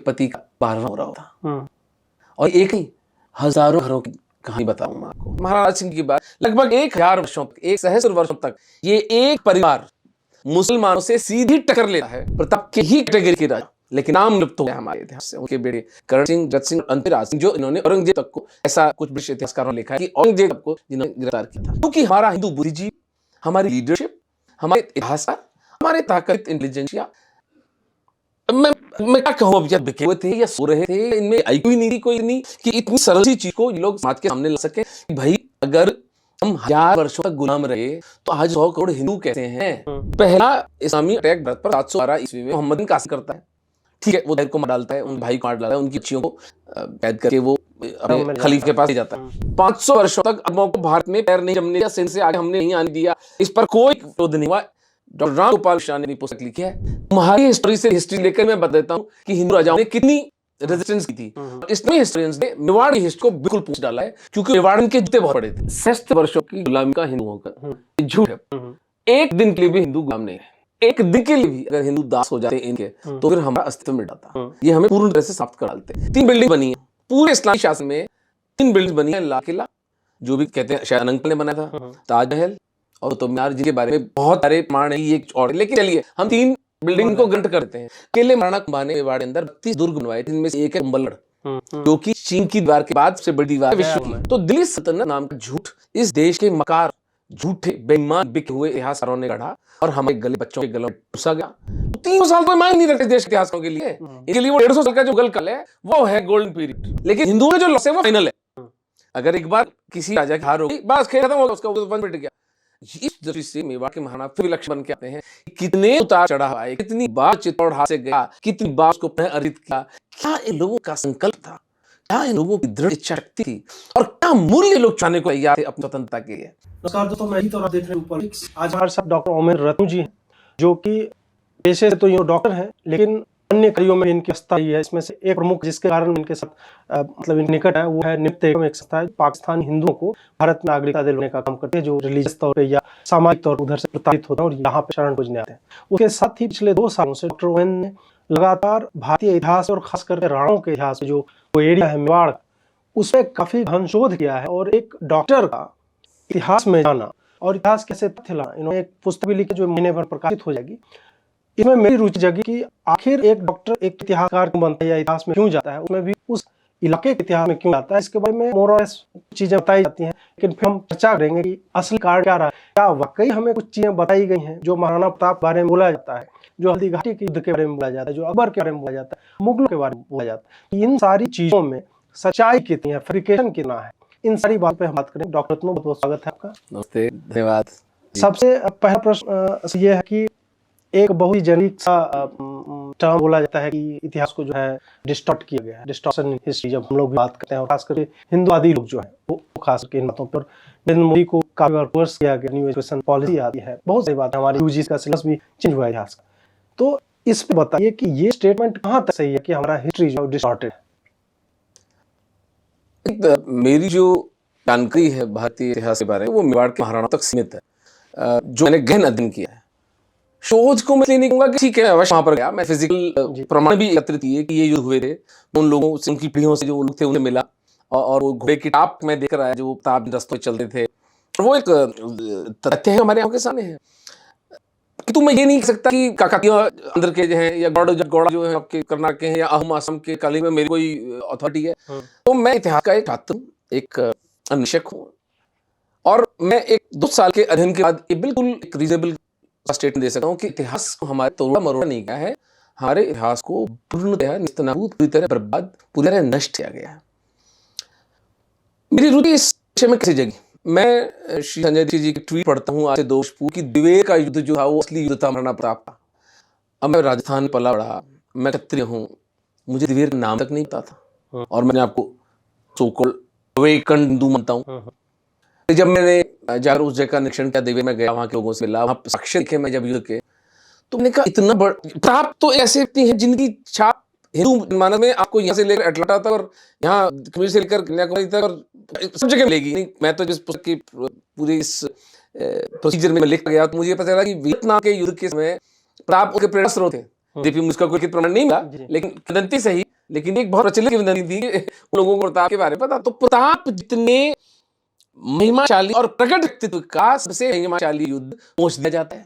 पति का 12वां हो रहा होता, और एक नहीं हजारों घरों की कहानी बताऊं मैं आपको। महाराज सिंह की बात, लगभग 1000 वर्षों तक, 1 सहस्र वर्षों तक ये एक परिवार मुसलमानों से सीधी टक्कर लेता है, प्रताप के ही कैटेगरी के राजा, लेकिन नाम लुप्त हो गया हमारे इतिहास से। उनके बेटे करण सिंह, जत सिंह, अंतराज सिंह, जो इन्होंने औरंगजेब तक को, ऐसा कुछ ब्रिटिश इतिहासकारों ने लिखा है कि औरंगजेब तक को जिन्होंने गिरफ्तार किया था। क्योंकि हमारा हिंदू बुद्धिजीवी, हमारी लीडरशिप, हमारे इतिहासकार, हमारे ताकत इंटेलिजेंसिया, मैं क्या कहूँ, अब या बिके हुए थे या सो रहे थे, इनमें आईक्यू ही नहीं थी कोई नहीं कि इतनी सरल सी चीज को ये लोग समाज के सामने ला सके। भाई अगर हम 1000 वर्षों तक गुलाम रहे तो आज 100 करोड़ हिंदू कैसे हैं? पहला इस्लामी अटैक भारत पर 712 ईस्वी में मोहम्मद बिन कासिम करता है। ठीक है, वो धैर्य को मार डालता है, उन भाई को मार डालता है, उनकी बच्चियों को कैद करके वो अपने खलीफ के पास ले जाता है। 500 वर्षों तक अरबों को भारत में पैर नहीं जमने दिया, सिंध से आगे हमने नहीं आने दिया, इस पर कोई विरोध नहीं हुआ। डॉक्टर राम गोपाल मिश्रा ने पुस्तक लिखी है। तुम्हारी हिस्ट्री से हिस्ट्री लेकर मैं बताता हूँ कि हिंदू राजाओं ने कितनी रेजिस्टेंस की थी। इसमें हिस्टोरियंस ने मेवाड़ की हिस्ट्री को बिल्कुल पूछ डाला है, क्योंकि मेवाड़ के जूते बहुत बड़े थे। 60 वर्षों की गुलामी का हिंदुओं का झूठ है। एक दिन के लिए भी हिंदू गुलाम नहीं है। एक दिन के लिए भी अगर हिंदू दास हो जाते इनके, तो फिर हमारा अस्तित्व मिट जाता। ये हमें पूर्ण तरह से समाप्त कर डालते। 3 बिल्डिंग बनी है पूरे इस्लामी शासन में, 3 बिल्डिंग बनी है। लाल किला, जो भी कहते हैं शायद अनंकल ने बनाया था, ताजमहल और कुतुब मीनार, जिनके बारे में बहुत सारे प्रमाण है ये और, लेकिन चलिए हम 3 बिल्डिंग को ग्रंथ करते हैं। अकेले महाराणा कुंभा ने मेवाड़ के अंदर 32 दुर्ग बनवाए, जिनमें से एक है कुंभलगढ़, जो कि चीन की दीवार के बाद सबसे बड़ी दीवार है विश्व की। तो दिल्ली सल्तनत नाम का झूठ इस देश के मकार, झूठे, बेईमान, बिके हुए इतिहासकारों ने गढ़ा और हमारे गले बच्चों के गलों में घुसा गया। 300 साल कोई मांग नहीं रखते देश के इतिहासकारों के लिए। इनके लिए वो 150 साल का जो गल काल है वो है गोल्डन पीरियड। लेकिन हिंदुओं में जो लॉस है वो फाइनल है। अगर एक बार किसी राजा की हार हो गई, बस खेल खत्म हो गया, उसका वन मिट गया। इस दृष्टि से मेवाड़ के महाराणा फिर विलक्षण बन के आते हैं। कितने उतार चढ़ाव आए, कितनी बार चित्तौड़ हाथ से गया, कितनी बार उसको पुनः अर्जित किया। क्या इन लोगों का संकल्प था, क्या इन लोगों की दृढ़ इच्छा शक्ति थी, और क्या मूल्य लोग चाहने को तैयार थे अपनी स्वतंत्रता के लिए। नमस्कार दोस्तों, मैं ही तो आप देख रहे हैं ऊपर। आज हमारे साथ डॉक्टर ओमेन रतन जी हैं, जो कि पेशे से तो ये डॉक्टर हैं, लेकिन अन्य कार्यों में इनकी व्यवस्था ही है। इसमें से एक प्रमुख जिसके कारण इनके साथ मतलब इनके निकट है, वो है निमित्त एकम, एक संस्था है पाकिस्तानी हिंदुओं को भारत में नागरिकता दिलवाने का काम करते हैं, जो रिलीजियस तौर पे या सामाजिक तौर पर उधर से प्रताड़ित होते हैं और यहाँ पे शरण खोजने आते हैं। उसके साथ ही पिछले 2 सालों से डॉक्टर ओमेन ने लगातार भारतीय इतिहास और खास करके राणाओं के इतिहास जो एरिया है मेवाड़, उस पर काफी गहन शोध किया है और एक डॉक्टर का इतिहास में जाना और इतिहास कैसे तथ्य लाना। इन्होंने एक पुस्तक भी लिखी जो महीने भर प्रकाशित हो जाएगी। इसमें मेरी रुचि जगी कि आखिर एक डॉक्टर एक इतिहासकार क्यों बनता है या इतिहास में क्यों जाता है, उसमें भी उस इलाके के इतिहास में क्यों जाता है। इसके बारे में मोर और लेस चीजें बताई जाती हैं, लेकिन फिर हम चर्चा करेंगे कि असली कारण क्या रहा है। क्या वाकई हमें कुछ चीजें बताई गई हैं जो महाराणा प्रताप के बारे में बोला जाता है, जो हल्दी घाटी के युद्ध के बारे में बोला जाता है, जो अकबर के बारे में बोला जाता है, मुगलों के बारे में बोला जाता है, इन सारी चीजों में सच्चाई कितनी है, फैब्रिकेशन कितना है, इन सारी बातों पे हम बात करेंगे। डॉक्टर रत्नो, बहुत बहुत स्वागत है आपका। नमस्ते, धन्यवाद। सबसे पहला प्रश्न ये है कि एक बहुत ही जेनेरिक सा टर्म बोला जाता है कि इतिहास को जो है डिस्टॉर्ट किया गया है, डिस्टॉर्शन इन हिस्ट्री, जब हम लोग बात करते हैं और खास करके हिंदुवादी लोग जो है वो खास करके इन बातों पर नरेंद्र मोदी को काफी बार रिवर्स किया गया, न्यू एजुकेशन पॉलिसी आती है, बहुत सारी बातें, हमारी यूजी का सिलेबस भी चेंज हुआ है इतिहास का। तो इस पे बताइए कि ये स्टेटमेंट कहाँ तक सही है कि हमारा हिस्ट्री जो डिस्टॉर्टेड है। मेरी जो जानकारी है भारतीय इतिहास के बारे में वो मेवाड़ के महाराणा तक सीमित है, जो मैंने गहन अध्ययन किया है। शोध को मैं नहीं कहूंगा कि ठीक है अवश्य वहां पर गया, मैं फिजिकल प्रमाण भी एकत्रित किए कि ये युद्ध हुए थे, उन लोगों से, उनकी पीढ़ियों से जो लोग थे उन्हें मिला, और वो घोड़े की टाप में देख रहा है जो ताब रस्तों चलते थे, वो एक तथ्य है हमारे आंखों के सामने है। कि तुम मैं ये नहीं कह सकता कि काकतीय अंदर के जो है या गौड़ा जो है आपके कर्नाटक के हैं या अहम असम के काली में मेरी कोई अथॉरिटी है। तो मैं इतिहास का एक छात्र हूँ, एक अन्वेषक हूँ, और मैं 1-2 साल के अध्ययन के बाद बिल्कुल एक रीजनेबल स्टेटमेंट दे सकता हूँ कि इतिहास को हमारे तोड़ा मरोड़ा नहीं गया है, हमारे इतिहास को पूर्णतः निस्तनाबूद, पूरी तरह बर्बाद, पूरी तरह नष्ट किया गया है। मेरी रुचि इस विषय में कैसे जगी, मैं श्री संजय जी की ट्वीट पढ़ता हूँ आज से 2 वर्ष पूर्व कि दिवेर का युद्ध जो था वो असली युद्ध था महाराणा प्रताप का। अब मैं राजस्थान में पला बड़ा, मैं क्षत्रिय हूँ, मुझे दिवेर का नाम तक नहीं पता था, और मैंने आपको सो कॉल्ड अवेकन्ड हिंदू मानता हूँ। जब मैंने जाकर उस जगह का निरीक्षण किया, दिवेर में गया, वहां के लोगों से मिला, वहां साक्ष्य देखे मैं जब युद्ध के, तो मैंने कहा इतना बड़ा प्रताप तो ऐसे व्यक्ति हैं जिनकी छाप हिंदू मानव में आपको यहाँ से लेकर अटलांटा तक और यहाँ कश्मीर से लेकर कन्याकुमारी तक और सब जगह मिलेगी। नहीं, मैं तो जिस पुस्तक की पूरी इस प्रोसीजर में लिख गया तो मुझे पता चला कि वियतनाम के युद्ध के समय प्रताप उनके प्रेरक स्रोत थे। जबकि मुझका कोई प्रमाण नहीं मिला, लेकिन किंवदंती से ही लेकिन एक बहुत प्रचलित किंवदंती थी उन लोगों को प्रताप के बारे में पता। तो प्रताप जितने महिमाशाली और प्रकट व्यक्तित्व का सबसे महिमाशाली युद्ध पहुंच दिया जाता है,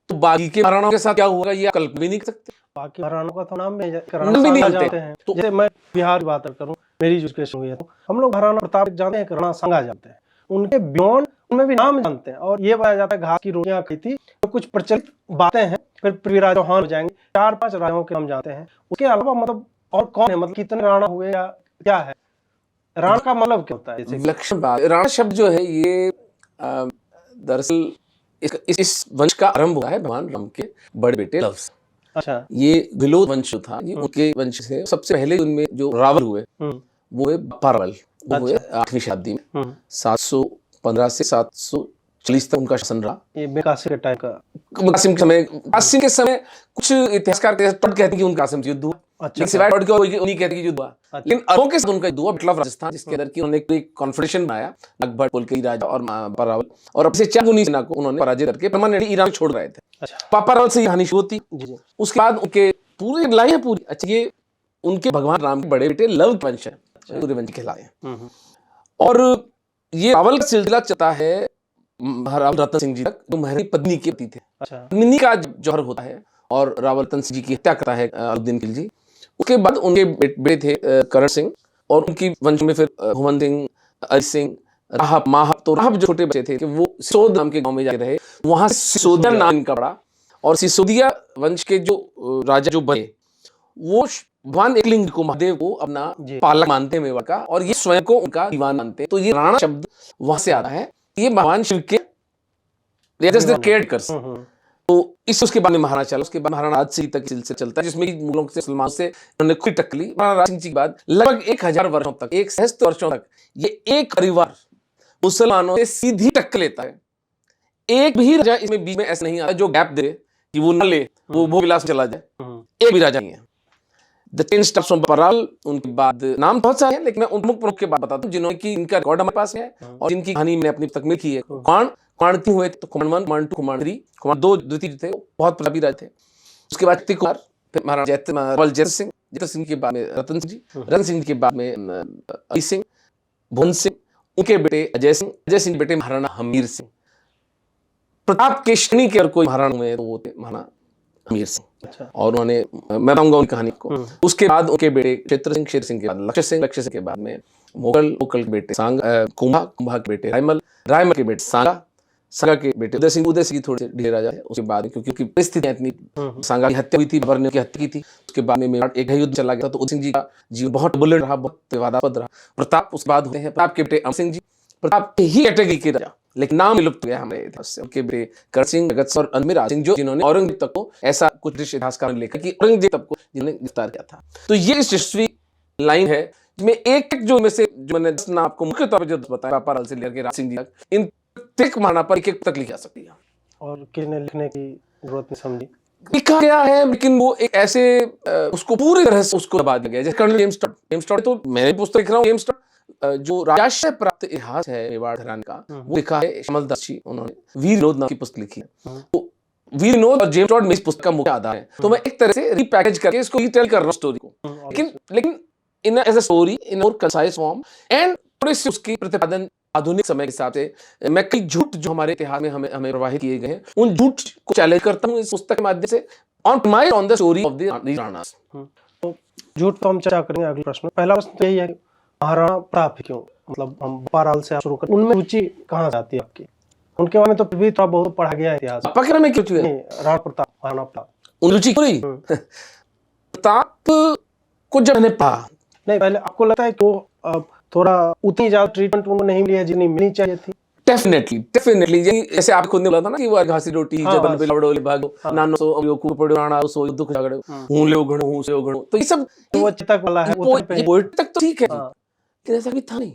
तो बाकी के महाराणाओं के साथ क्या हुआ ये आप कल्पना भी नहीं कर सकते। बाकी घरानों का तो नाम भी नाम भी नहीं राणा जानते। जानते हैं। तो जैसे मैं बिहार की बात करूं, मेरी एजुकेशन हुई है, तो हम लोग महाराणा प्रताप जानते हैं, राणा सांगा जानते हैं, उनके बियॉन्ड उनमें भी नाम जानते हैं। और ये बताया जाता है घास की रोटियां खाई थी, तो कुछ प्रचलित बातें हैं। फिर पृथ्वीराज चौहान हो जाएंगे, 4-5 राजाओं के नाम जानते हैं। उसके अलावा मतलब और कौन है, मतलब कितने राणा हुए या क्या है, राणा का मतलब क्या होता है? जैसे विलक्षण बात, राणा शब्द जो है ये दरअसल इस वंश का आरंभ हुआ है भगवान राम के बड़े बेटे लव से। अच्छा। ये विलोद वंश जो था ये उनके वंश से सबसे पहले उनमें जो रावल हुए वो है बप्पा रावल। वो हुए 8वीं शताब्दी में, 715 से 740 तक उनका शासन रहा। ये कासिम के टाइम का, कासिम के समय कुछ इतिहासकार कहते हैं कि उनका कासिम से युद्ध हुआ। अच्छा, सिवाय टॉड के उन्हीं कहते हैं कि युद्ध हुआ। अच्छा। लेकिन अरबों के साथ उनका युद्ध हुआ बिटलव राजस्थान, जिसके अंदर की उन्होंने एक कॉन्फेडरेशन बनाया नगभट पुलकेशी राजा और बप्पा रावल, और अपने चारगुनी सेना को उन्होंने पराजित करके परमानेंटली ईरान छोड़ रहे थे। अच्छा। पापा रावल से ये कहानी शुरू होती। जी। उसके बाद उनके पूरी लाइन है पूरी। अच्छा, ये उनके भगवान राम के बड़े बेटे लव के वंश है, सूर्यवंशी कहलाए। और ये रावल का सिलसिला चलता है महाराज रतन सिंह जी तक, जो महरी पत्नी के पति थे। अच्छा। पत्नी का जौहर होता है और रावल रतन सिंह जी की हत्या करता है अलाउद्दीन खिलजी। उसके बाद उनके बेटे थे करण सिंह, और उनकी वंश में फिर हुमन सिंह, अरिज सिंह, राहब, माहब। तो राहब जो छोटे बच्चे थे कि वो सिसोद नाम के गांव में जाके रहे, वहां से सिसोदिया नाम इनका पड़ा। और सिसोदिया वंश के जो राजा जो बने वो भगवान एकलिंग को, महादेव को अपना पालक मानते हैं मेवाड़ का, और ये स्वयं को उनका दीवान मानते हैं। तो ये राणा शब्द वहां से आता है। ये भगवान शिव के केयरटेकर्स। तो उसके बाद में महाराणा चला। उसके बाद महाराणा राज सिंह तक सिलसिला चलता है, जिसमें मुगलों से मुसलमानों से उन्होंने खुद टक्कर ली। महाराणा राज सिंह जी के बाद लगभग 1000 वर्षों तक, 1 सहस्त्र वर्षों तक ये एक परिवार मुसलमानों से सीधी टक्कर लेता है। एक भी राजा इसमें बीच में ऐसा नहीं आता जो गैप दे कि वो न ले, वो भोग विलास में चला जाए। एक भी राजा नहीं है। द 10 स्टेप्स फ्रॉम बपराल, उनके बाद नाम बहुत सारे हैं, लेकिन मैं उन प्रमुख के बात बताता हूँ जिन्होंने की इनका रिकॉर्ड हमारे पास है और जिनकी कहानी मैंने अपनी तक में की है। कुमाण क्यों हुए? तो कुमाण 1, कुमाण 2, कुमाण 3, कुमाण 2 द्वितीय थे, बहुत प्रतापी राजा थे। उसके बाद कुमार, फिर महाराणा जयत्र सिंह के बाद में रतन सिंह जी, रतन सिंह के बाद में अरिज सिंह, भुवन सिंह, उनके बेटे अजय सिंह के बेटे महाराणा हमीर सिंह। प्रताप के श्रेणी के अगर कोई महाराणा हुए तो वो थे महाराणा हमीर सिंह। अच्छा। और उन्होंने, मैं बताऊंगा उनकी कहानी को। उसके बाद उनके बेटे क्षेत्र सिंह के बाद लक्ष्य सिंह के बाद में मोगल के बेटे कुंभा के बेटे रायमल के बेटे सांगा के बेटे उदय सिंह थोड़े से ढीले राजा है। उसके बाद क्योंकि परिस्थितियां इतनी, सांगा की हत्या हुई थी, बाबर ने की हत्या की थी। उसके बाद में मेवाड़ एक युद्ध चला गया, तो उदय सिंह जी का जीवन बहुत बुलेट रहा, बहुत विवादास्पद रहा। प्रताप उसके बाद होते हैं, प्रताप के बेटे अमर सिंह जी, प्रताप के ही कैटेगरी के राजा, लेकिन नाम विलुप्त गया हमारे इतिहास से। उनके बेटे करण सिंह, जगत सिंह और अजमेर सिंह, जो जिन्होंने औरंगजेब तक को, ऐसा कुछ ब्रिटिश इतिहासकार ने लिखा कि औरंगजेब तक को जिन्होंने गिरफ्तार किया था। तो ये यशस्वी लाइन है जिसमें एक जो में से जो मैंने ना आपको मुख्य तौर पर जो बताया, पापा रावल से लेकर राज सिंह जी तक, इन प्रत्येक महाराणा पर एक तक लिखी जा सकती है। और किसने लिखने की जरूरत नहीं समझी, लिखा गया है, लेकिन वो एक ऐसे उसको पूरी तरह से उसको दबा दिया गया। जैसे कर्नल जेम्स टॉड, तो मैं पुस्तक लिख रहा हूँ, जेम्स टॉड जो राजाश्रय प्राप्त इतिहास है मेवाड़ घराने का, वो लिखा है श्यामल दास जी, उन्होंने वीर विनोद नाम की पुस्तक लिखी है। तो वीर विनोद और जेम्स टॉड में इस पुस्तक का मुख्य आधार है। तो मैं एक तरह से रीपैकेज करके इसको रीटेल कर रहा हूँ स्टोरी को, लेकिन in as a story in more concise form, and थोड़े से उसकी प्रतिपादन आधुनिक समय के हिसाब से। मैं कई झूठ जो हमारे इतिहास में हमें प्रवाहित किए गए हैं, उन झूठ को चैलेंज करता हूँ इस पुस्तक के माध्यम से, on the story of the Ranas. तो झूठ तो हम चर्चा करेंगे अगले प्रश्न में। पहला प्रश्न तो यही है, महाराणा प्रताप क्यों, मतलब हम बपराल से शुरू करें, उनमें रुचि कहाँ से आती है आपकी? उनके बारे में तो भी थोड़ा बहुत पढ़ा गया है इतिहास। पापा में क्यों राणा प्रताप, महाराणा प्रताप उन रुचि क्यों? प्रताप को जब मैंने पढ़ा, नहीं पहले आपको लगता है कि थोड़ा उतनी ज्यादा ट्रीटमेंट उनको नहीं मिली है जितनी मिलनी चाहिए थी? डेफिनेटली जैसे आप खुद ने बोला था ना कि वो घासी रोटी जबल पे लवड़ो ले भागो नानो सो अमियो को पड़ो राणा सो दुख झगड़ो हूं ले घणो हूं से घणो, तो ये सब वो चितक वाला है, ये पोएट तक तो ठीक है, लेकिन ऐसा भी था नहीं।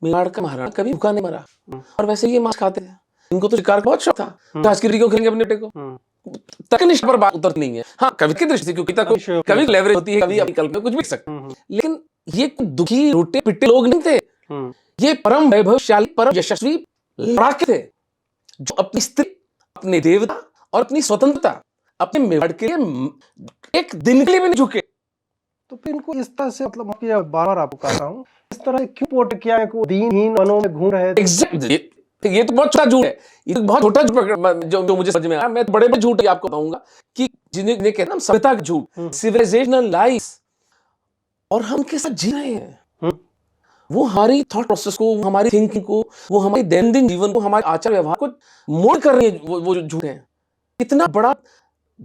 मेवाड़ का महाराणा कभी भूखा नहीं मरा, और वैसे ये मांस खाते थे। इनको तो शिकार बहुत शौक था, घास की रोटी क्यों खाएंगे अपने बेटे को? तकनीश पर बात उतर नहीं है। हाँ, कवि की दृष्टि से, क्योंकि कभी लेवरेज होती है, कभी अपनी कल्पना कुछ भी सकते हैं, लेकिन ये दुखी रोटे पिटे लोग नहीं थे। ये परम वैभवशाली, परम यशस्वी लड़ाके थे, जो अपनी स्त्री, अपने देवता और अपनी स्वतंत्रता, अपने मेवाड़ के लिए एक दिन के लिए भी नहीं झुके। तो फिर इनको इस तरह से मतलब बार बार आपको कह रहा हूँ, इस तरह से क्यों पोर्ट किया है को दीनहीन मनों में घूम रहे थे। एग्जैक्टली, ये तो बहुत छोटा झूठ है, ये तो बहुत छोटा झूठ जो मुझे समझ में आया। मैं बड़े बड़े झूठ आपको बताऊंगा कि जिन्हें कहते हैं ना सभ्यता का झूठ, सिविलाइजेशनल लाइस, और हम उनके साथ जी रहे हैं। वो हमारी थॉट प्रोसेस को, हमारी थिंकिंग को, वो हमारे दैनंदिन जीवन को, हमारे आचार व्यवहार को मोड़ कर रहे हैं। वो जो झूठ हैं, कितना बड़ा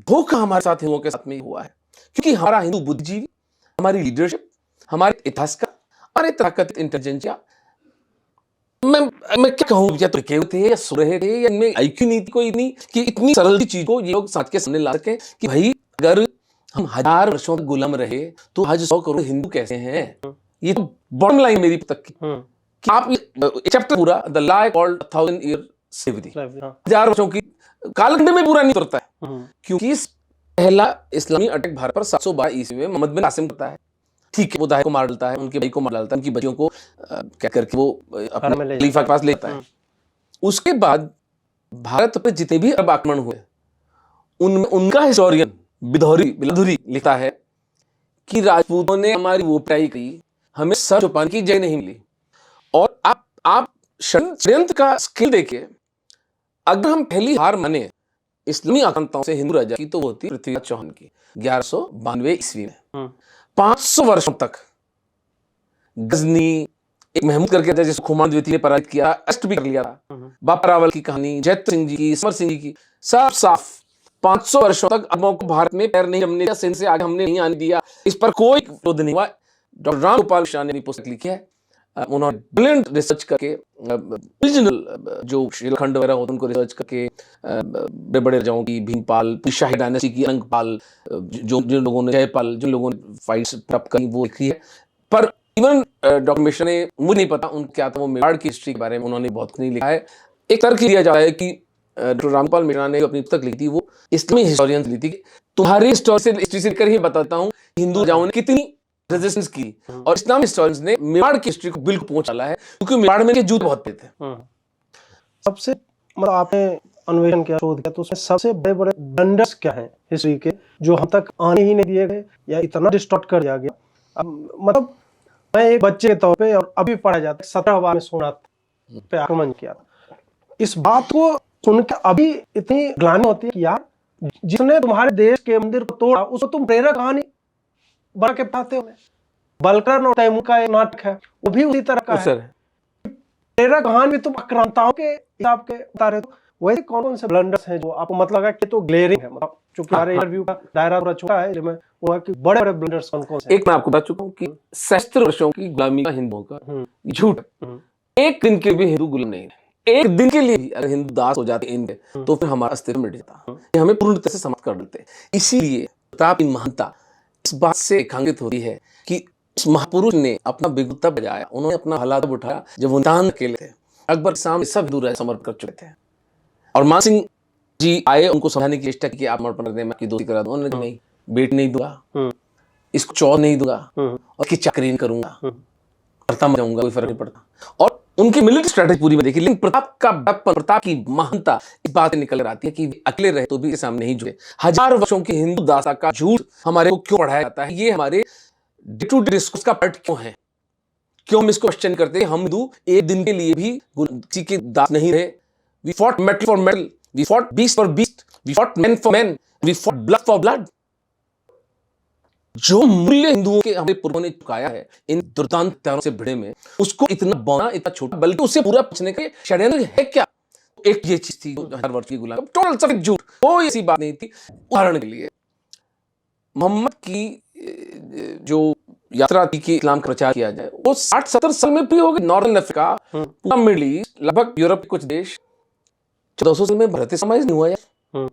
धोखा हमारे साथ हिंदुओं के साथ में हुआ है, क्योंकि हमारा हिंदू बुद्धिजीवी, हमारी लीडरशिप, हमारे इतिहासकार, हमारे ताकत, इंटेलिजेंसिया, मैं क्या कहूँ, या तो केव थे या सो रहे थे, या इनमें आईक्यू नहीं थी कोई इतनी कि इतनी सरल सी चीज को ये लोग साथ के सामने ला सके कि भाई अगर हम 1000 वर्षों तक गुलाम रहे तो आज 100 करोड़ हिंदू कैसे हैं। ये तो बॉटम लाइन मेरी तक की कि आप चैप्टर पूरा the lie called 1000 year slavery, 1000 वर्षों की कालखंड में पूरा नहीं उतरता है, क्योंकि पहला इस्लामी अटैक भारत पर 712 ईस्वी में मोहम्मद बिन कासिम करता है। ठीक है, वो दाहे को मार डालता है, उनके भाई को मार डालता है, उनकी बच्चियों को क्या करके वो अपने खलीफा के पास लेता है। उसके बाद भारत पर जितने भी अरब आक्रमण हुए, उनमें उनका हिस्टोरियन बिलधुरी लिखता है कि राजपूतों ने हमारी वो पिटाई की, हमें सर छुपाने की जगह नहीं मिली। और आप षड्यंत्र का स्किल देखिए, अगर हम पहली हार माने इस्लामी आक्रांताओं से हिंदू राजा की, तो वो होती पृथ्वीराज चौहान की 1192 ईस्वी में। 500 वर्षों तक गजनी एक महमूद करके था जिसको खुमान द्वितीय ने पराजित किया, अष्ट भी कर लिया था। बापा रावल की कहानी, जैत सिंह जी की, समर सिंह जी की, सब साफ 500 वर्षों तक अरबों को भारत में पैर नहीं जमने दिया, सिंध से आगे हमने नहीं आने दिया, इस पर कोई विरोध नहीं हुआ। डॉक्टर राम गोपाल मिश्रा ने पुस्तक लिखी है, उन्होंने ब्रिलियंट रिसर्च करके ओरिजिनल जो शिलाखंड वगैरह होते उनको रिसर्च करके बड़े बड़े राजाओं की, भीमपाल, शाही डायनेस्टी की, अंगपाल, जिन लोगों ने, जयपाल, जिन लोगों ने फाइट्स प्राप्त करी, वो लिखी है। पर इवन डॉक्टर मिश्रा ने, मुझे नहीं पता उन क्या था, वो मेवाड़ की हिस्ट्री के बारे में उन्होंने बहुत कुछ नहीं लिखा है। एक तर्क दिया जा रहा है कि डॉक्टर रामपाल मिश्रा ने अपनी पुस्तक लिखी थी, वो इस्लामी हिस्टोरियन ली थी। तुम्हारी हिस्ट्री से लेकर ही बताता हूँ हिंदू राजाओं ने कितनी रेजिस्टेंस की, और इस्लामिक हिस्टोरियंस ने मेवाड़ की हिस्ट्री को बिल्कुल पहुंच डाला है, क्योंकि मेवाड़ में के जूत बहुत पे थे। सबसे मतलब आपने अन्वेषण किया, शोध किया, तो उसमें सबसे बड़े बड़े ब्लंडर्स क्या हैं हिस्ट्री के, जो हम तक आने ही नहीं दिए गए या इतना डिस्टॉर्ट कर दिया गया। मतलब मैं एक बच्चे के तौर पे, और अभी पढ़ा जाता है, 17 बार में सोनात पे आक्रमण किया था। इस बात को सुनकर अभी इतनी ग्लानि होती है कि यार, जिसने तुम्हारे देश के मंदिर को तोड़ा उसको तुम प्रेरक कहानी बना के बताते हो। बलकर्ण और तैमूर का एक नाटक है, वो भी उसी तरह का है। प्रेरक कहानी भी तुम आक्रांताओं के हिसाब के बता रहे हो। वैसे कौन कौन से ब्लंडर्स हैं जो आपको मतलब लगा कि तो ग्लेयरिंग है, मतलब चूंकि हमारे इंटरव्यू का दायरा थोड़ा छोटा है, मैं बोला कि बड़े बड़े ब्लंडर्स कौन कौन से हैं? एक मैं आपको बता चुका हूँ कि 67 वर्षों की गुलामी का हिंदुओं का झूठ, एक दिन के भी हिंदू गुलाम नहीं है। एक दिन के लिए भी अगर हिंदू दास हो जाते इनके, तो फिर हमारा अस्तित्व मिट जाता, हमें पूर्ण तरह से समाप्त कर देते। इसीलिए प्रताप की महानता इस बात से रेखांकित होती है कि उस महापुरुष ने अपना बिगुल तब बजाया, उन्होंने अपना हला तब उठाया जब वो इंसान अकेले थे। अकबर के सामने सब हिंदू समर्पण कर चुके थे, और मान सिंह जी आए, उनको समझाने की चेष्टा की कि आप समर्पण कर दें, मैं आपकी दोस्ती करा दूं। उन्होंने कहा नहीं, बेटी नहीं दूंगा, इसको चौर नहीं दूंगा, और की चाकरी नहीं करूंगा, करता मैं जाऊंगा, कोई फर्क नहीं पड़ता। और उनकी मिलिट्री स्ट्रेटेजी पूरी में देखी, लेकिन प्रताप का बड़प्पन, प्रताप की महानता इस बात से निकल कर आती है कि अकेले रहे तो भी के सामने नहीं जुड़े। 1000 वर्षों की हिंदू दासा का झूठ हमारे को क्यों पढ़ाया जाता है, ये हमारे डे टू डे डिस्कोर्स का पार्ट क्यों है, क्यों हम इसको क्वेश्चन करते हैं। हम हिंदू एक दिन के लिए भी किसी के दास नहीं रहे। We fought metal for metal, we fought beast for beast, we fought man for man, we fought blood for blood. जो मूल्य हिंदुओं के हमारे पूर्वों ने चुकाया है इन दुर्दांत हत्यारों से भिड़े में, उसको इतना बौना, इतना छोटा, बल्कि उससे पूरा पूछने के षड्यंत्र है क्या। एक ये चीज थी 1000 वर्ष की गुलामी, टोटल सब झूठ, कोई ऐसी बात नहीं थी। उदाहरण के लिए मोहम्मद की जो यात्रा थी कि इस्लाम का प्रचार किया जाए, वो 60-70 साल में पूरी हो गई। नॉर्दर्न अफ्रीका, पूरा मिडिल ईस्ट, लगभग यूरोप के कुछ देश, 1400 साल में भारतीय समाज नहीं हुआ यार।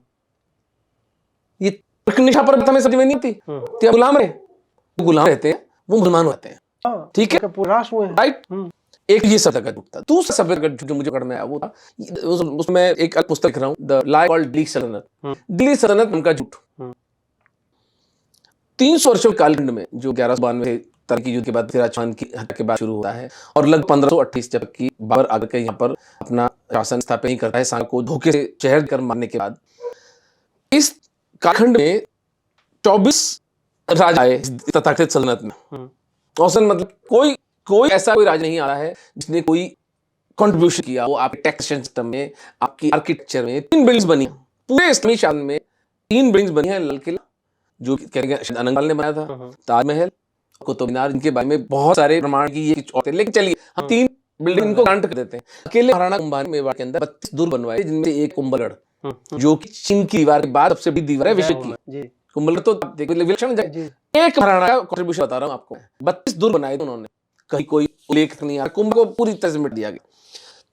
ये निशा पर हमें समझ में नहीं आती, तो गुलाम रहे, वो गुलाम रहते हैं, वो मुसलमान होते हैं, ठीक है, राइट। एक ये सभ्यता का झूठ था। दूसरा सभ्यता का झूठ जो मुझे पकड़ में आया वो था, उसमें एक पुस्तक लिख रहा हूँ, द लाई कॉल्ड दिल्ली सल्तनत। दिल्ली सल्तनत उनका झूठ। 300 वर्षों के कालखंड में, जो 1192 तरकी युद्ध के बाद पृथ्वीराज चौहान की हत्या के बाद शुरू होता है, और लगभग 1528 जब कि बाबर आकर के यहाँ पर अपना शासन स्थापित नहीं करता है, सांग को धोखे से शहर कर मारने के बाद, इस कालखंड में 24 राजा आए तथाकथित सल्तनत में, औसतन मतलब कोई ऐसा कोई राजा नहीं आया है जिसने कोई कंट्रीब्यूशन किया हो आपके टैक्सेशन सिस्टम में, आपकी आर्किटेक्चर में। 3 बिल्डिंग्स बनी पूरे इस्लामी शान में, 3 बिल्डिंग्स बनी है। लाल किला जो कहेंगे अनंगपाल ने बनाया था, ताजमहल, कुतुब मीनार, इनके बारे में बहुत सारे प्रमाण की ये कुछ और थे, लेकिन चलिए हम 3 बिल्डिंग इनको ग्रांट कर देते हैं। अकेले महाराणा कुंभा ने मेवाड़ के अंदर 32 दुर्ग बनवाए, जिनमें से एक कुंभलगढ़ जो कि चीन की दीवार के बाद सबसे बड़ी दीवार है विश्व की। कुंभलगढ़ तो देखो विलक्षण जगह। एक महाराणा का कंट्रीब्यूशन बता रहा हूँ आपको, 32 दुर्ग बनाए थे उन्होंने, कहीं कोई उल्लेख नहीं आ रहा। कुंभ को पूरी तरह से मिट दिया गया।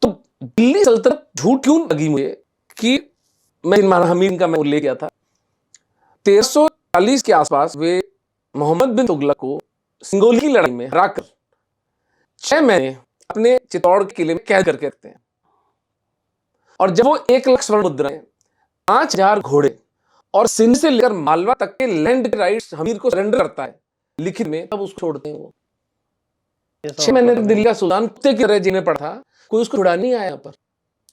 तो दिल्ली सल्तनत झूठ क्यों लगी मुझे कि मैं हमीर का मैं उल्लेख किया था, 1340 के आसपास वे मोहम्मद बिन तुगलक को सिंगोली की लड़ाई में हराकर 6 महीने अपने चित्तौड़ के किले में कैद करके रखते हैं। और जब वो 1 लाख स्वर्ण मुद्राएं, 5000 घोड़े और सिंध से लेकर मालवा तक के लैंड के राइट्स हमीर को सरेंडर करता है लिखित में, तब उसको छोड़ते हैं। वो 6 महीने तक दिल्ली का सुल्तान कुत्ते की तरह जीने पड़ा था, कोई उसको छुड़ा नहीं आया यहाँ पर।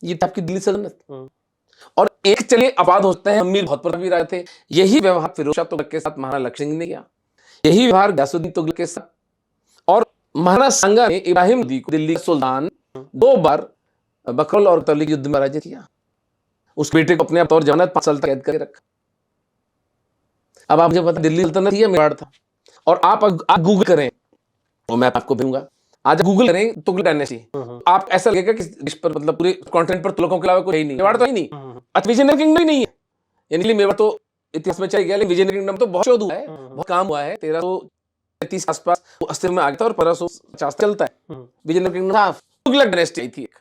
ये था आपकी दिल्ली सल्तनत। और एक चलिए अपवाद होते हैं, अमीर बहुत प्रतापी राजा थे। यही व्यवहार फिरोज शाह तुगलक के साथ महाराणा लक्ष्मण सिंह ने किया, यही व्यवहार गयासुद्दीन तुगलक के साथ। और महाराणा सांगा ने इब्राहिम लोदी को दिल्ली का सुल्तान 2 बार बकरौल और तौली के युद्ध में पराजित किया। उस बेटे को अपने आप तौर जमानत 5 साल तक कैद करके रखा। अब आप मुझे पता दिल्ली सल्तनत ही मेवाड़ था। और आप गूगल करें, वो मैं आपको भेजूंगा, आज गूगल करें तुगलक डायनेस्टी, आप ऐसा लगेगा कि इस पर मतलब पूरे कॉन्टिनेंट पर तुगलकों के अलावा कोई नहीं, मेवाड़ तो ही नहीं। अच्छा, विजयनगर किंगडम ही नहीं है, यानी मेवाड़ तो इतिहास में चल गया, लेकिन विजयनगर किंगडम तो बहुत शोध हुआ है, बहुत काम हुआ है। 1333 के आसपास वो अस्तित्व में आ गया था और 1550 चलता है। विजयनगर किंगडम तुगलक डायनेस्टी आई थी एक।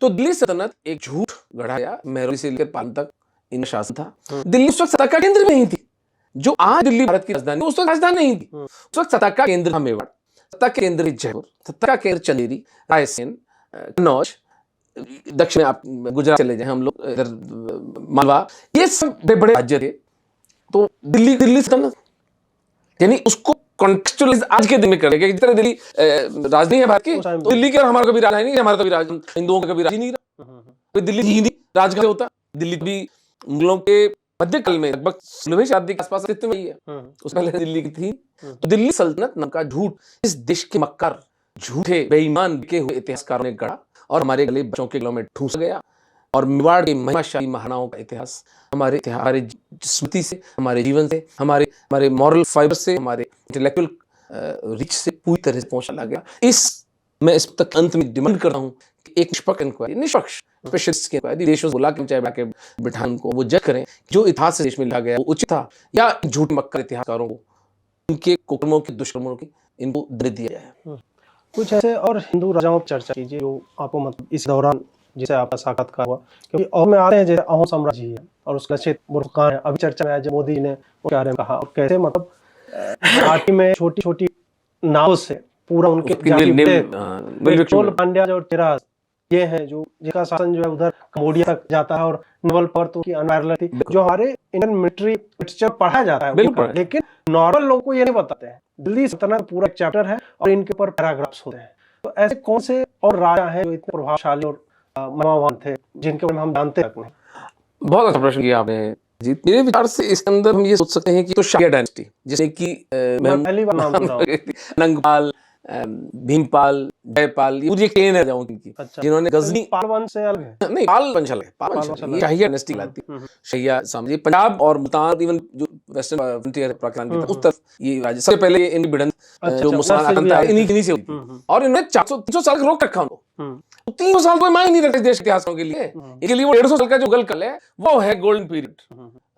तो दिल्ली सल्तनत एक झूठ गढ़ाया, महरौली से लेकर पान तक इनका शासन था। दिल्ली उस वक्त सत्ता का केंद्र में ही थी। जो आज दिल्ली भारत की राजधानी, उस वक्त राजधानी नहीं थी। उस वक्त सत्ता का केंद्र था मेवाड़, सत्ता के केंद्र जयपुर, सत्ता का केंद्र चंदेरी, रायसेन, कन्नौज, दक्षिण आप गुजरात चले जाए, हम लोग इधर मालवा, ये सब बड़े राज्य थे। तो दिल्ली सल्तनत यानी उसको कॉन्टेक्चुअलाइज आज के दिन में करेगा कि जिस तरह दिल्ली राजधानी है भारत की, तो दिल्ली का हमारा कभी राजधानी नहीं, हमारा कभी हिंदुओं का कभी राज नहीं रहा। दिल्ली ही नहीं राज का होता। दिल्ली भी मुगलों के मध्यकाल में लगभग 16वीं शताब्दी के आसपास अस्तित्व में ही है, उससे पहले दिल्ली की थी। तो दिल्ली सल्तनत नाम का झूठ इस देश के मक्कार, झूठे, बेईमान, बिके हुए इतिहासकारों ने गढ़ा और हमारे गले बच्चों के गलों में ठूस गया। और मेवाड़ के महिमाशाली महाराणाओं का इतिहास हमारे स्मृति से, हमारे जीवन से, हमारे मॉरल फाइबर से, हमारे इंटेलेक्चुअल रीच से पूरी तरह से पहुंचा गया। मैं इस तक अंत में डिमांड करता हूं कि एक निष्पक्ष इंक्वायरी, निष्पक्ष स्पेशलिस्ट की इंक्वायरी, देशों बुला के चाहे बाके बिठान को वो जज करें जो इतिहास से देश में लिखा गया वो उचित था या झूठ मक्कर इतिहासकारों को उनके कुकर्मों की, दुष्कर्मों की, इनको दे दिया जाए। कुछ ऐसे और हिंदू राजाओं पर चर्चा कीजिए जो आपको मतलब इस दौरान जिसे आपका साक्षात्कार हुआ, क्योंकि और में आते हैं जैसे अहोम साम्राज्य है और उसका लक्षित बुरखान है। अभी चर्चा में आया जब मोदी ने उसके बारे में कहा और कैसे मतलब घाटी में छोटी छोटी नाव से पूरा उनके पेट्रोल पांड्या और तेरास ये हैं जो जिनका शासन जो है उधर कंबोडिया तक जाता है और नवल पर तो की अनवायरल थी जो हमारे इंडियन मिलिट्री लिटरेचर पढ़ा जाता है, लेकिन नॉर्मल लोगों को ये नहीं बताते हैं। दिल्ली सल्तनत पूरा एक चैप्टर है और इनके ऊपर पैराग्राफ्स होते हैं। तो ऐसे कौन से और राजा हैं जो इतने प्रभावशाली और महिमावान थे जिनके बारे में हम जानते तक नहीं? बहुत अच्छा प्रश्न किया आपने जी। मेरे विचार से इसके अंदर हम ये सोच सकते हैं कि तो शाही डायनेस्टी, जैसे कि पहली बार नाम सुना अनंगपाल, भीमपाल, जयपाल, ये पूरी चेन है राजाओं की। अच्छा। जिन्होंने गजनी पाल वंश से अलग है, नहीं पाल वंश है, पाल वंश है, शाही डायनेस्टी कहलाती है। शाही समझिए पंजाब और मुल्तान, इवन जो वेस्टर्न फ्रंटियर पाकिस्तान की उस तरफ ये राज्य सबसे पहले इनकी भिड़ंत जो मुसलमान आतंक है इन्हीं से हुई थी और इन्होंने 400-300 साल रोक रखा उनको। 300 साल कोई मायने नहीं रखते देश के इतिहासों के लिए। इनके लिए वो 150 साल का जो गलकल है वो है गोल्डन पीरियड,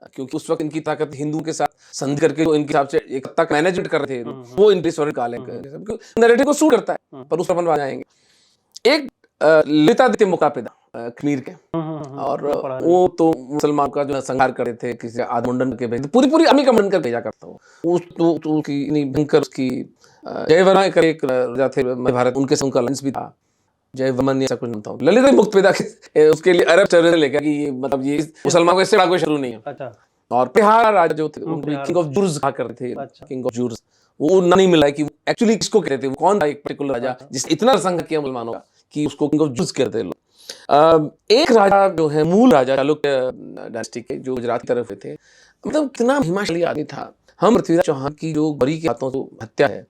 क्योंकि उस वक्त इनकी ताकत हिंदू के साथ संधि करके जो इनके हिसाब से एक तक मैनेजमेंट कर रहे थे वो इनके स्वर्ण काल है, नैरेटिव को सूट करता है। पर उस पर आ जाएंगे। एक ललितादित्य मुकापिदा कश्मीर के, और वो तो मुसलमान का जो संहार करते थे, किसी आदमुंडन के भेज पूरी आर्मी का मंडन कर भेजा करता हूँ तो उसकी भयंकर उसकी जयवर्मा कर एक राजा थे भारत, उनके संग का लंच भी था जयवर्मन, ऐसा कुछ नहीं था। ललित मुक्त पैदा उसके लिए अरब टेररिस्ट लेकर कि ये मतलब ये मुसलमान को इससे कोई शुरू नहीं है। अच्छा। और बिहार राजा जो थे किंग ऑफ जूर्स कहा करते थे। अच्छा। किंग ऑफ जूर्स वो ना नहीं मिला कि एक्चुअली किसको कहते थे, वो कौन था एक पर्टिकुलर राजा जिसने इतना संघर्ष किया मुसलमानों का कि उसको किंग ऑफ जूर्स कहते थे लोग। एक राजा जो है मूल राजा चालुक्य डायनेस्टी के जो गुजरात की तरफ थे, मतलब कितना हिमाचली आदमी था। हम पृथ्वीराज चौहान की जो गौरी के हाथों से हत्या है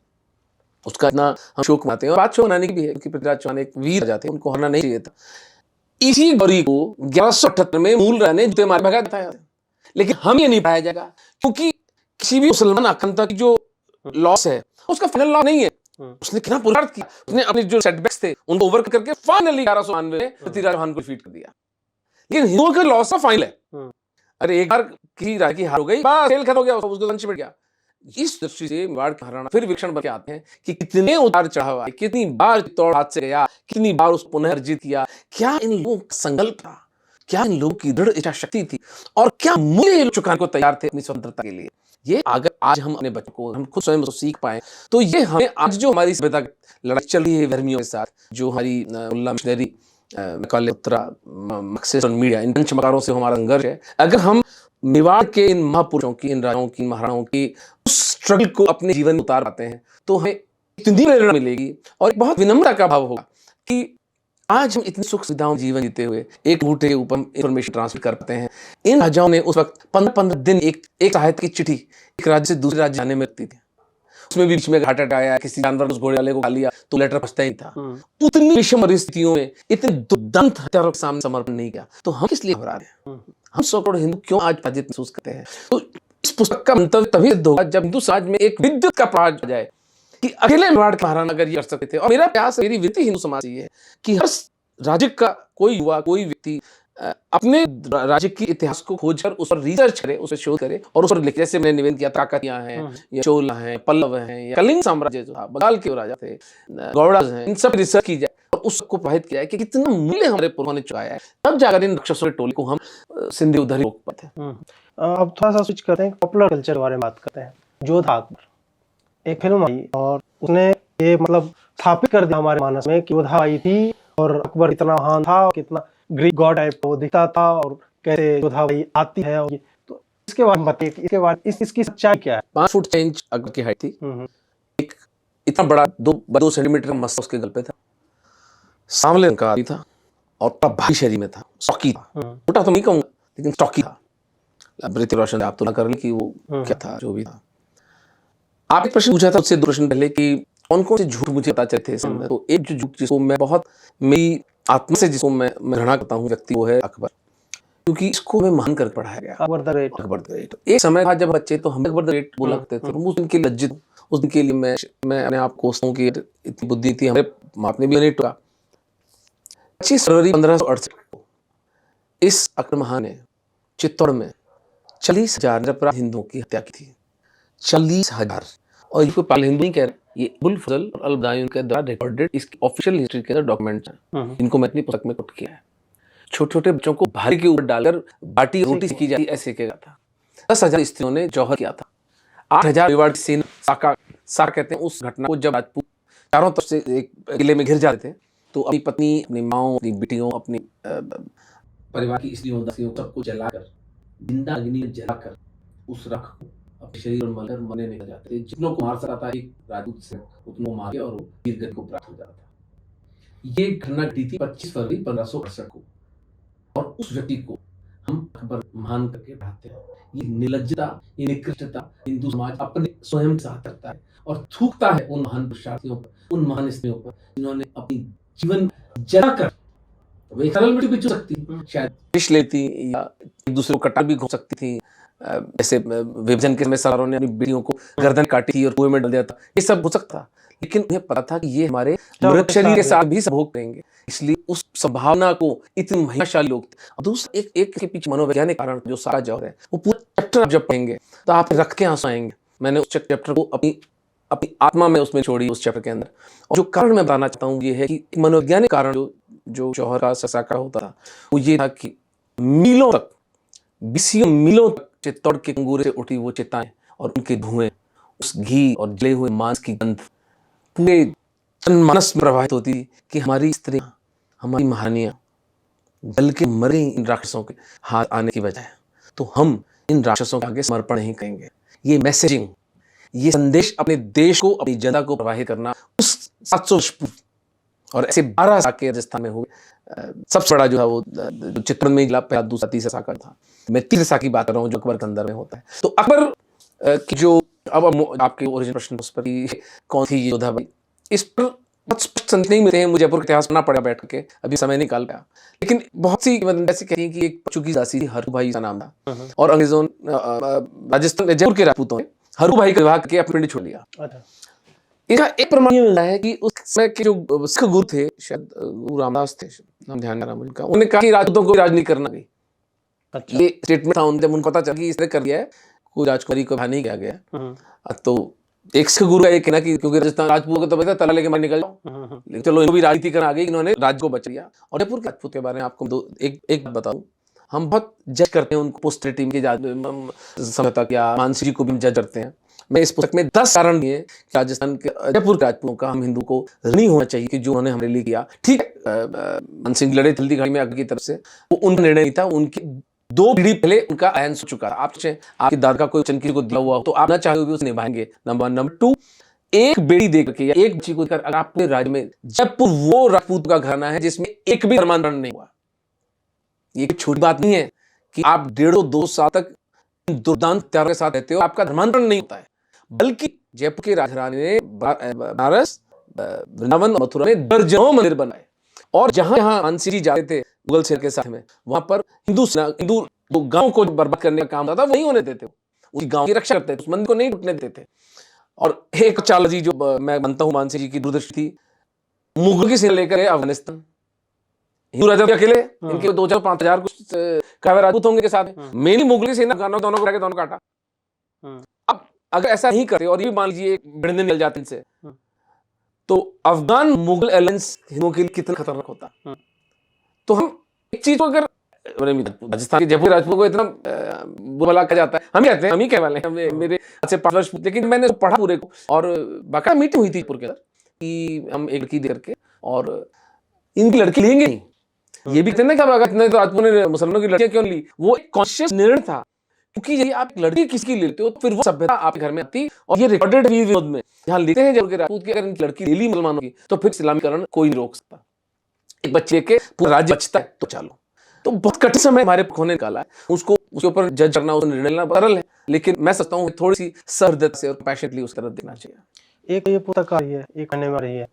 उसका इतना हम शोक मनाते हैं, और बात शोक मनाने की भी है क्योंकि पृथ्वीराज चौहान एक वीर जाते हैं, उनको होना नहीं चाहिए था। इसी गौरी को 1178 में मूल राय जूते मार भगा देता है, लेकिन हम ये नहीं पाया जाएगा क्योंकि किसी भी मुसलमान आकांक्षा की जो लॉस है उसका फाइनल लॉस नहीं है। उसने कितना पुरुषार्थ किया, उसने अपने जो सेटबैक्स थे उनको ओवर करके फाइनली 1192 में पृथ्वीराज चौहान को डिफीट कर दिया। लेकिन हिंदुओं का लॉस का फाइनल है। अरे एक बार किसी राज्य की हार हो गई, बस खेल खत्म हो गया, उसको वंश मिट गया। इस दृष्टि से मेवाड़ के महाराणा फिर विलक्षण बन के आते हैं कि कितने उतार चढ़ाव आए, कितनी बार तोड़ हाथ से गया, कितनी बार उसको पुनर्जीत किया, क्या इन लोगों का संकल्प था, क्या इन लोगों की दृढ़ इच्छा शक्ति थी, और क्या मूल्य ये लोग चुकाने को तैयार थे अपनी स्वतंत्रता के लिए। ये अगर आज हम अपने बच्चों को, हम खुद स्वयं सीख पाए, तो ये हमें आज जो हमारी सभ्यता लड़ाई चल रही है धर्मियों के साथ, जो हमारी मुल्ला मिशनरी उत्तरा मक्सिस और मीडिया, इन पंचमकारों से हमारा संघर्ष है, अगर हम मेवाड़ के इन महापुरुषों की, इन राजाओं की, महाराणाओं की उस स्ट्रगल को अपने जीवन में उतार पाते हैं, तो हमें इतनी प्रेरणा मिलेगी और बहुत विनम्रता का भाव होगा कि आज हम इतनी सुख सुविधाओं जीवन जीते हुए एक बूटे के ऊपर इंफॉर्मेशन ट्रांसमिट कर पाते हैं। इन राजाओं ने उस वक्त 15-15 दिन एक साहित्य की चिट्ठी एक राज्य से दूसरे राज्य जाने में लगती थी, उसमें भी बीच में घाटा आया, किसी जानवर ने उस घोड़े वाले को खा लिया तो लेटर पहुंचता ही था। उतनी विषम परिस्थितियों में इतने दुर्दांत हत्यारों के सामने समर्पण नहीं किया, तो हम किस लिए घबरा रहे हैं? हम 100 करोड़ हिंदू क्यों आज पराजित महसूस करते हैं? तो इस पुस्तक का मंतव्य तभी सिद्ध होगा जब हिंदू समाज में एक विद्युत का प्रकाश आ जाए कि अकेले मेवाड़ के महाराणा अगर ये कर सकते थे। और मेरा प्रयास, मेरी विनती हिंदू समाज से ये है कि हर राज्य का कोई युवा, कोई व्यक्ति अपने राज्य के इतिहास को खोजकर उस पर रिसर्च करे, उस पर शोध करे और उस पर लिखे। जैसे मैंने निवेदन किया, काकतिया हैं या चोला हैं, पल्लव हैं, या कलिंग साम्राज्य जो था, बंगाल के राजा थे, गौड़ाज हैं, इन सब रिसर्च की जाए और उसको प्रभावित किया जाए कि कितना मूल्य हमारे पूर्वजों ने चुकाया है, तब जाकर इन राक्षसों के टोले को हम सिंधु उधर रोक पाते हैं। अब थोड़ा सा स्विच करते हैं, पॉपुलर कल्चर के बारे में बात करते हैं। जोधा अकबर एक फिल्म आई और उसने ये मतलब स्थापित कर दिया हमारे मानस में कि योद्धा आई थी और अकबर कितना महान था, कितना ग्रीक गॉड टाइप को दिखता था, और कैसे योद्धा भाई आती है। और तो इसके बारे में बताइए, इसके बारे इसकी सच्चाई क्या है? 5 फुट 6 इंच अकबर की हाइट थी, एक इतना बड़ा 2 सेंटीमीटर का मस्तक उसके गल पे था, सांवले रंग का आदमी था और बड़ा भारी शरीर में था, स्टॉकी था। मोटा तो नहीं कहूंगा लेकिन स्टॉकी था। अब ऋतिक रोशन आप तुलना कर ली कि वो क्या था, जो भी था। आप एक प्रश्न पूछा था उससे 2 प्रश्न पहले कि कौन कौन से झूठ मुझे पता चलते हैं। तो एक जो झूठ जिसको मैं बहुत मेरी आत्मा से जिसको मैं घृणा करता हूँ व्यक्ति, वो है अकबर, क्योंकि इसको हमें महान कर पढ़ाया गया। Akbar the great, Akbar the great. एक समय था जब बच्चे तो हम अकबर द ग्रेट बोला करते थे, उस दिन के लिए लज्जित, उस दिन के लिए मैं अपने आप कोसता हूँ कि इतनी बुद्धि थी हमारे बाप ने भी नहीं टोका। 25 फरवरी 1568 को इस अकबर महान ने चित्तौड़ में 40,000 निरपराध हिंदुओं की हत्या की थी। 40,000। और ये कोई पागल हिंदू नहीं कह रहे, ये अबुल फजल और अल बदायून के द्वारा रिकॉर्डेड इसकी ऑफिशियल हिस्ट्री के अंदर डॉक्यूमेंट्स हैं, इनको मैं अपनी पुस्तक में कोट किया है। छोटे छोटे बच्चों को भारी के ऊपर डालकर बाटी रोटी सेकी जाती ऐसे किया था। 10,000 स्त्रियों ने जौहर किया था। 8,000 मेवाड़ की सेना साका कहते हैं उस घटना को, जब राजपूत चारों तरफ से एक किले में घिर जाते थे तो अपनी पत्नी, अपनी माओ, अपनी बेटियों, अपनी परिवार की स्त्रियों, दासियों सबको जलाकर, जिंदा अग्नि में जलाकर उस रख को अपने शरीर और मलकर मरने निकल जाते थे। जितनों को मार सकता था एक राजपूत से उतनों मार के और वो वीरगति को प्राप्त हो जाता था। ये घटना घटी थी 25 फरवरी 1568 को, और उस व्यक्ति को हम अकबर महान करके पढ़ाते हैं। ये निर्लज्जता, ये निकृष्टता हिंदू समाज अपने स्वयं के साथ करता है और थूकता है उन महान पुरुषार्थियों पर, उन महान स्त्रियों पर जिन्होंने अपनी जीवन जलाकर, वे सरल मिट्टी भी चुन सकती, शायद विष लेती या एक दूसरे को कटा भी घोंप सकती थी। जैसे विभाजन के समय सरदारों ने अपनी बेटियों को गर्दन काटी थी और कुएं में डाल दिया था, ये सब हो सकता, लेकिन उन्हें पता था कि ये हमारे मृत शरीर के साथ भी संभोग करेंगे, इसलिए उस संभावना को इतने महिमाशाली लोग थे। और दूसरा एक के पीछे मनोवैज्ञानिक कारण जो सारा जौहर है, वो पूरा चैप्टर आप जब पढ़ेंगे तो आप रख के आंसू आएंगे। मैंने उस चैप्टर को अपनी आत्मा में उसमें छोड़ी उस चैप्टर के अंदर। और जो कारण मैं बताना चाहता हूँ ये है कि मनोवैज्ञानिक कारण जो जौहर का साका होता था वो ये था कि मीलों तक, 20 मीलों तक चित्तौड़ के अंगूरे से उठी वो चिताएं और उनके धुएं, उस घी और जले हुए मांस की गंध पूरे जनमानस में प्रवाहित होती कि हमारी स्त्रियां, हमारी महारानियां जल के मर गई इन राक्षसों के हाथ आने की बजाय, तो हम इन राक्षसों के आगे समर्पण नहीं करेंगे। ये मैसेजिंग, ये संदेश अपने देश को, अपनी जनता को प्रवाहित करना उस 700 वर्ष पूर्व, और ऐसे 12 साके राजस्थान में हुए। सबसे बड़ा जो है वो चित्तौड़ में पहला, दूसरा, तीसरा साका था। मैं तीसरे साके की बात कर रहा हूँ जो अकबर के अंदर में होता है। तो अकबर कि जो अब आपके ओरिजिनल प्रश्न उस पर कि कौन थी योधाबाई, इस पर बहुत स्पष्ट संकेत नहीं मिलते हैं। मुझे जयपुर का इतिहास पढ़ना पड़ा बैठ के, अभी समय निकाल पाया। लेकिन बहुत सी मतलब ऐसी कहती हैं कि एक चुकी दासी थी, हरुभाई का नाम था, और अंग्रेजों राजस्थान जयपुर के राजपूतों ने हरुभाई का विवाह करके अपनी पिंड छोड़ लिया। इसका एक प्रमाण ये मिलता है कि उस समय के जो सिख गुरु थे, शायद गुरु रामदास थे, नाम ध्यान नहीं आ रहा मुझे उनका, उन्होंने कहा कि राजपूतों को राज नहीं करना गई। अच्छा। ये स्टेटमेंट था जब उनको पता चला कि इसने कर दिया है, कोई राजकुमारी को नहीं किया गया। तो एक सिख गुरु का ये कहना कि क्योंकि राजस्थान राजपूत को तो पता तला लेके मार निकल जाओ, लेकिन चलो इनको भी राजनीति करना आ गई, इन्होंने राज्य को बचा लिया। और जयपुर के राजपूत के बारे में आपको एक बात बताऊं, हम बहुत जज करते हैं उनको, पोस्टरिटी के समय तक, या मानसी जी को भी जज करते हैं। मैं इस पुस्तक में 10 कारण दिए कि राजस्थान के जयपुर के राजपूतों का हम हिंदू को ऋणी होना चाहिए कि जो उन्होंने हमारे लिए किया। ठीक है, मन सिंह लड़े जल्दी घड़ी में आगे की तरफ से, वो उनका निर्णय नहीं था, उनकी 2 पीढ़ी पहले उनका अहन हो चुका था। आप आपकी दादा का कोई चनकी को दिया हुआ हो तो आप ना चाहे भी उसे निभाएंगे, नंबर 1। नंबर 2, एक बेड़ी देकर या एक बच्ची को देकर अगर आपके राज्य में जयपुर वो राजपूत का घराना है जिसमें एक भी धर्मांतरण नहीं हुआ, ये कोई छोटी बात नहीं है कि आप 1.5-2 साल तक दुर्दांत त्याग के साथ रहते हो, आपका धर्मांतरण नहीं होता है। बल्कि जयपुर के राजरानी ने बनारस, वृंदावन, मथुरा में दर्जनों मंदिर बनाए, और जहां जहां मानसी जी जाते थे मुगल सेना के साथ में, वहां पर हिंदू गांव को बर्बाद करने का काम था वो नहीं होने देते, उस गांव की रक्षा करते थे, उस मंदिर को नहीं टूटने देते थे। और एक चाल जी जो मैं मानता हूं मानसी जी की दूरदृष्टि थी, मुगल की सेना लेकर अफगानिस्तान, हिंदू राजा अकेले, इनके 2,000-5,000 कुछ कावे राजपूत होंगे के साथ, मेनली मुगल की सेना दोनों को दोनों काटा। अब अगर ऐसा नहीं करते और ये मान लीजिए भिड़ने निकल जाते इनसे, तो अफगान मुगल अलायंस हिंदुओं के लिए कितना खतरनाक होता। तो हम एक चीज को अगर राजस्थान के जयपुर राजपूत को इतना बुरा कहा जाता है, हम कहते हैं, हम ही कह वाले हैं, मेरे आज से 5 वर्ष, लेकिन मैंने पढ़ा पूरे को, और बाकायदा मीटिंग हुई थी पूरे के अंदर कि हम एक लड़की दे करके और इनकी लड़की लेंगे नहीं। ये भी कहते ना कि तो राजपूत ने मुसलमानों की लड़कियां क्यों ली, वो एक कॉन्शियस निर्णय था, क्योंकि यदि आप लड़की किसकी लेते हो तो फिर वो सभ्यता आपके घर में आती, और ये रिकॉर्डेड विनोद में यहाँ लिखते हैं जब के राजपूत की अगर इनकी लड़की ले ली मुसलमानों की तो फिर इस्लामीकरण कोई नहीं रोक सकता। एक बच्चे के पूरा राज्य बचता है तो चलो, तो बहुत कठिन समय हमारे होने निकाला है, उसको उसके ऊपर जज करना, उसको निर्णय लेना सरल है, लेकिन मैं सोचता हूँ थोड़ी सी सहृदयता से और पैशनेटली उस तरफ देना चाहिए। एक ये पुस्तक रही है, एक आने वाली है,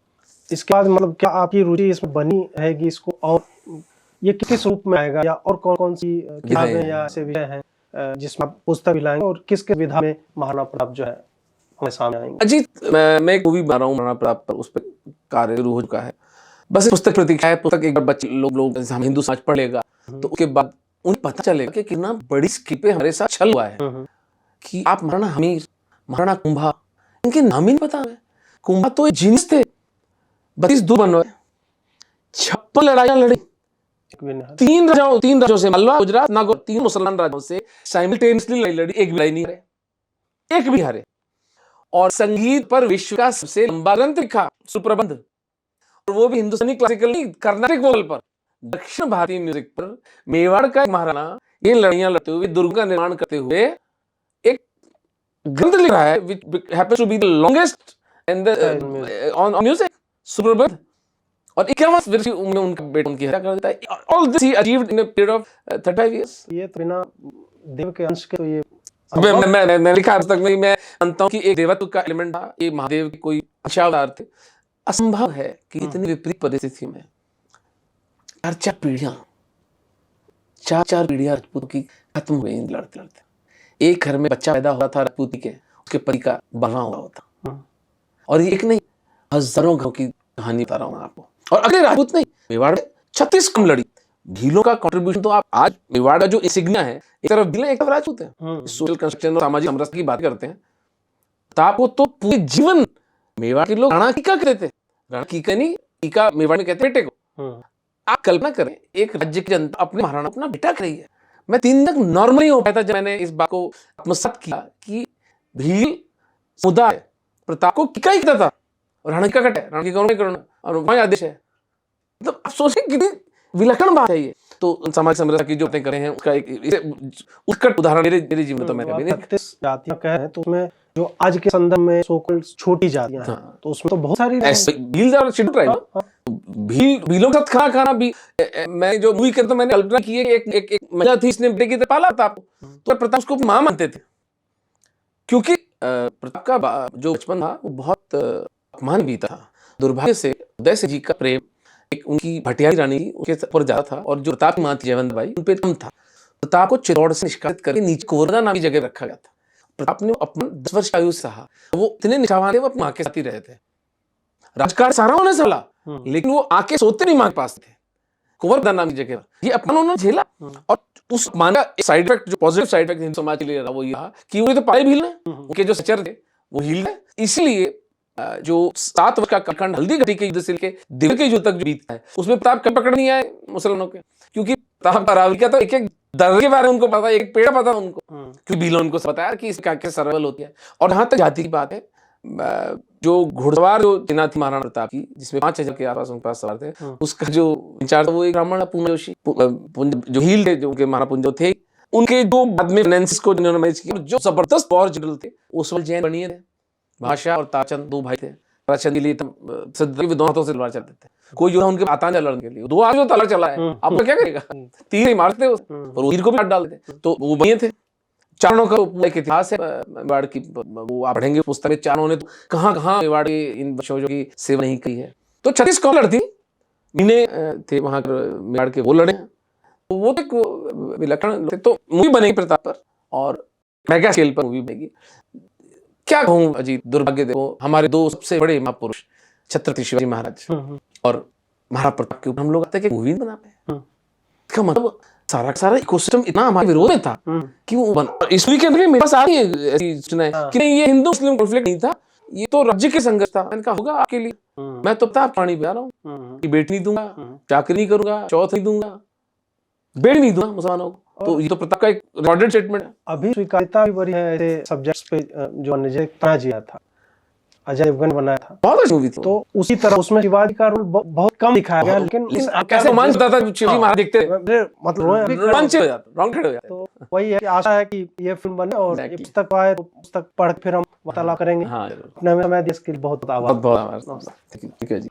इसके बाद मतलब क्या आपकी रुचि इसमें बनी है कि इसको और ये किस रूप में आएगा, या और कौन कौन सी किताबें या ऐसे विषय हैं जिसमें आप पुस्तक भी लाएंगे, और किस विधा में महाराणा प्रताप जो है हमें सामने आएंगे? अजीत, मैं एक मूवी बना रहा हूँ महाराणा प्रताप पर, उस पर कार्य शुरू हो चुका है, बस पुस्तक प्रतीक्षा है। पुस्तक एक बार बच्चे लोग हम हिंदू समाज पढ़ लेगा तो उसके बाद उन्हें पता चलेगा कि कितना बड़ी स्किल पे हमारे साथ छल हुआ है, कि आप महाराणा हमीर, महाराणा कुंभा, इनके नाम ही नहीं पता है। कुंभा तो जीनियस थे, 32 दूर बनवाए, 56 लड़ाइयां लड़ी, 3 राजाओं से, मलवा, गुजरात, नागौर, 3 मुसलमान राजाओं से साइमल्टेनियसली लड़ी, एक भी लड़ाई नहीं हारे, एक भी हारे। और संगीत पर विश्व का सबसे लंबा ग्रंथ लिखा, सुप्रबंध, और वो भी हिंदुस्तानी क्लासिकल नहीं, कर्नाटिक वोकल पर, दक्षिण भारतीय म्यूजिक पर। मेवाड़ का महाराणा ये लड़ाइयां लड़ते हुए, दुर्ग का निर्माण करते हुए एक ग्रंथ लिख रहा है, which happens to be the longest in the on music, सुप्रबंध। और 51 वर्ष की उम्र में उनका बेटा उनकी हत्या कर देता है। All this he achieved in a period of 35 years। ये तो बिना देव के अंश के तो ये मैं लिखा पुस्तक में, मैं मानता हूँ कि एक देवत्व का एलिमेंट था, ये महादेव की कोई अंशावतार थे। असंभव है कि इतनी विपरीत परिस्थिति में 4 पीढ़ियां राजपूत की खत्म हो गई लड़ते लड़ते। एक घर में बच्चा पैदा हुआ था राजपूत के, उसके पति का बलवा हुआ होता, और ये एक नहीं, हजारों घरों की कहानी बता रहा हूं आपको। और अगले राजपूत नहीं, मेवाड़ में 36 कम लड़ी। भीलों का कंट्रीब्यूशन तो आप आज मेवाड़ का जो इंसिग्निया है, एक तरफ भील है, एक तरफ राजपूत है। सोशल कंस्ट्रक्शन और सामाजिक समरसता की बात करते हैं तो आपको तो पूरे जीवन मेवाड़ के लोग राणा कीका कहते थे, राणा कीका नहीं, कीका मेवाड़ में कहते बेटे को। आप कल्पना करें, एक राज्य की जनता अपने महाराणा अपना बेटा कर रही है। मैं 3 दिन तक नॉर्मल ही हो पाया था जब मैंने इस बात को आत्मसात किया कि भील समुदाय प्रताप को कीका ही कहता था, और राणा कीका कटे, राणा कीका करना, और वही आदेश है। मतलब आप सोचें कितनी विलक्षण बात है ये। तो समाज समरसता की जो बातें करे हैं उसका एक उत्कट उदाहरण मेरे जीवन में तो मैं कभी नहीं। 36 जातियां कह रहे हैं, तो उसमें जो आज के संदर्भ में सोकल छोटी जातियां हैं, तो उसमें तो बहुत सारी भील और शेड्यूल ट्राइब, भीलों के साथ खाना भी। मैं जो मूवी करता मैंने कल्पना की है, एक महिला थी, इसने बेटे की तरह पाला था आपको, तो प्रताप उसको मां मानते थे। क्योंकि प्रताप का जो बचपन था वो बहुत अपमान बीता था। दुर्भाग्य से उदय सिंह जी का प्रेम एक उनकी भटियारी रानी उसके ऊपर ज्यादा था, और जो प्रताप की मां थी जयवंत बाई उन पे कम था। प्रताप को चित्तौड़ से निष्कासित करके नीचे कोरगा नामी जगह रखा गया था। प्रताप ने अपना 10 वर्ष की आयु से सहा। वो इतने निष्ठावान थे, वो अपनी मां के साथ ही रहे थे। राजकाज सारा होने से वाला, लेकिन वो आके सोते नहीं मां के पास थे, कुंवरदा नामी जगह पर। ये अपमान उन्होंने झेला, और उस मान का साइड इफेक्ट, जो पॉजिटिव साइड इफेक्ट हिंदू समाज के लिए रहा वो ये रहा कि वो तो पाए भी हिलने, उनके जो सचर थे वो हिल गए। इसलिए जो 7 वर्ष का कालखंड हल्दी घटी के युद्ध से लेके दिल्ली के युद्ध तक जो बीता है, उसमें प्रताप कभी पकड़ नहीं आए मुसलमानों के, क्योंकि प्रताप का रावल क्या था, एक एक दर के बारे में उनको पता, एक पेड़ पता उनको, क्योंकि बीलो उनको बताया कि इसका क्या सर्वल होती है। और जहां तक जाति की बात है, जो घुड़सवार जो सेना थी महाराणा प्रताप की, जिसमें 5000 के आसपास उनके पास सवार थे, उसका जो इंचार्ज था वो एक ब्राह्मण पूर्ण जोशी, जो हील थे, जो उनके महाराणा पुंजो थे, उनके जो बाद में फाइनेंसिस को जिन्होंने मैनेज किया, जो जबरदस्त वॉर जनरल थे, उस वक्त जैन बनिए थे। भाषा और ताराचंद 2 भाई थे। ताराचंद के लिए दोनों हाथों से तलवार चलते थे, कोई जो है उनके आता नहीं लड़ने के लिए, 2 हाथ जो तलवार चला है, आप क्या करेगा, तीर ही मारते और वो तीर को भी काट डालते। तो वो बनिए थे। चारणों का एक इतिहास है मेवाड़ की, वो आप पढ़ेंगे पुस्तक में, चारणों ने तो कहाँ मेवाड़ की इन बच्चों की सेवा नहीं की है। तो 36 स्कॉलर थी, मीने थे वहां मेवाड़ के, वो लड़े, तो वो एक विलक्षण थे। तो मूवी बनेगी प्रताप पर, और मेगा स्केल पर मूवी बनेगी। क्या कहूँ अजीत, दुर्भाग्य देखो, हमारे 2 सबसे बड़े महापुरुष छत्रपति शिवाजी महाराज और महाराणा प्रताप के ऊपर हम लोग आते कि मूवी बना पाए। इसका मतलब सारा इकोसिस्टम इतना हमारे विरोध में था कि वो बन, और इस मूवी के अंदर मेरे पास आ रही है ऐसी सूचना है कि नहीं, ये हिंदू मुस्लिम कॉन्फ्लिक्ट नहीं था, ये तो राज्य के संघर्ष था। मैंने कहा होगा आपके लिए, मैं तो प्रताप पानी बजा रहा हूँ कि बेटी नहीं दूंगा, चाकरी नहीं करूंगा, चौथ नहीं दूंगा, बेटी नहीं दूंगा मुसलमानों को। तो ये तो प्रताप का एक रिकॉर्डेड स्टेटमेंट है। अभी स्वीकार्यता भी बड़ी है ऐसे सब्जेक्ट्स पे, जो अजय तानाजी था, अजय देवगन बनाया था, बहुत अच्छी मूवी थी। तो उसी तरह उसमें शिवाजी का रोल बहुत कम दिखाया गया, लेकिन कैसे रोमांच होता था शिवाजी महाराज देखते, मतलब रोमांच हो जाता, रॉन्ग खड़े हो जाते। तो वही है कि आशा है कि ये फिल्म बने, और ये पुस्तक आए तो पुस्तक पढ़ फिर हम वार्तालाप करेंगे। हाँ, अपने में मैं देश के लिए बहुत बहुत आभार। बहुत आभार। ठीक है जी।